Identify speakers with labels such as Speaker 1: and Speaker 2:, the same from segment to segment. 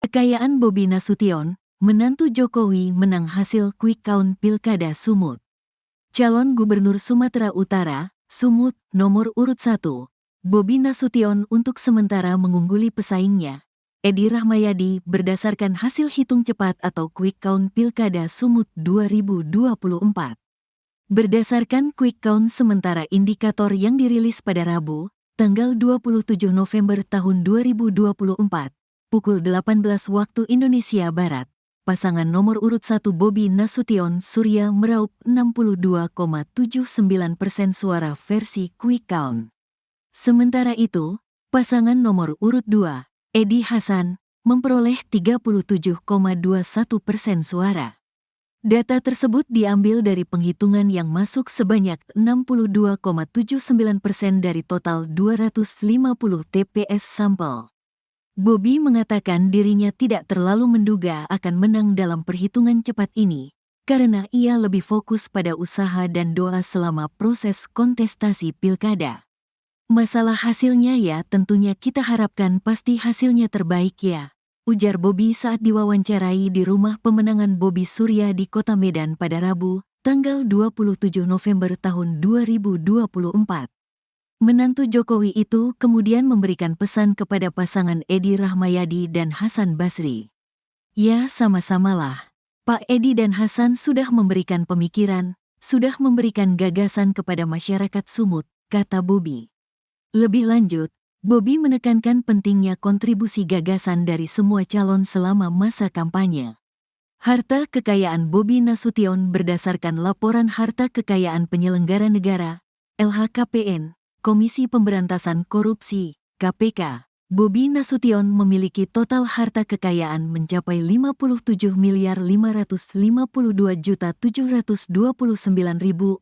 Speaker 1: Kekayaan Bobi Nasution, menantu Jokowi menang hasil quick count Pilkada Sumut. Calon Gubernur Sumatera Utara, Sumut, nomor urut 1, Bobi Nasution untuk sementara mengungguli pesaingnya, Edi Rahmayadi berdasarkan hasil hitung cepat atau quick count Pilkada Sumut 2024. Berdasarkan quick count sementara indikator yang dirilis pada Rabu, tanggal 27 November tahun 2024, pukul 18 waktu Indonesia Barat, pasangan nomor urut 1 Bobi Nasution Surya meraup 62,79% suara versi quick count. Sementara itu, pasangan nomor urut 2, Edi Hasan, memperoleh 37,21% suara. Data tersebut diambil dari penghitungan yang masuk sebanyak 62,79% dari total 250 TPS sampel. Bobi mengatakan dirinya tidak terlalu menduga akan menang dalam perhitungan cepat ini, karena ia lebih fokus pada usaha dan doa selama proses kontestasi pilkada. Masalah hasilnya ya tentunya kita harapkan pasti hasilnya terbaik ya, ujar Bobi saat diwawancarai di rumah pemenangan Bobi Surya di Kota Medan pada Rabu, tanggal 27 November tahun 2024. Menantu Jokowi itu kemudian memberikan pesan kepada pasangan Edi Rahmayadi dan Hasan Basri. Ya sama-samalah, Pak Edi dan Hasan sudah memberikan pemikiran, sudah memberikan gagasan kepada masyarakat Sumut, kata Bobi. Lebih lanjut, Bobi menekankan pentingnya kontribusi gagasan dari semua calon selama masa kampanye. Harta kekayaan Bobi Nasution berdasarkan Laporan Harta Kekayaan Penyelenggara Negara, LHKPN, Komisi Pemberantasan Korupsi, KPK, Bobi Nasution memiliki total harta kekayaan mencapai Rp57.552.729.408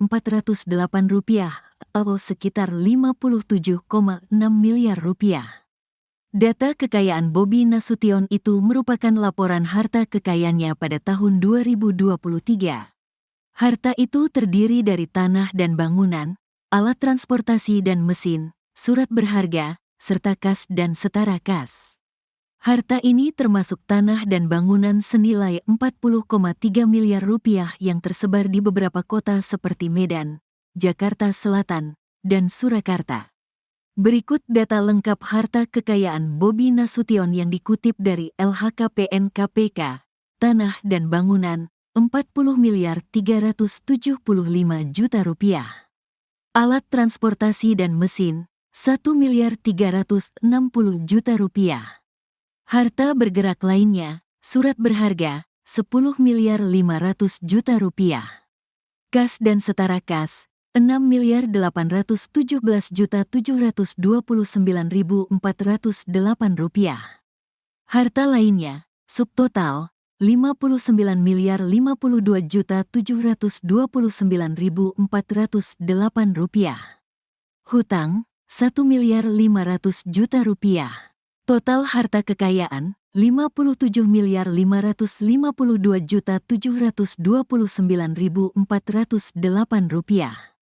Speaker 1: atau sekitar Rp57,6 miliar. Data kekayaan Bobi Nasution itu merupakan laporan harta kekayaannya pada tahun 2023. Harta itu terdiri dari tanah dan bangunan, alat transportasi dan mesin, surat berharga, serta kas dan setara kas. Harta ini termasuk tanah dan bangunan senilai Rp40,3 miliar yang tersebar di beberapa kota seperti Medan, Jakarta Selatan, dan Surakarta. Berikut data lengkap harta kekayaan Bobi Nasution yang dikutip dari LHKPN KPK, tanah dan bangunan, Rp40.375.000.000. Alat transportasi dan mesin, Rp1.360.000.000. Harta bergerak lainnya, surat berharga, Rp10.500.000.000. Kas dan setara kas, Rp6.817.729.408. Harta lainnya, subtotal, Rp59.052.729.408. Hutang, Rp1.500.000.000. Total harta kekayaan, Rp57.552.729.408.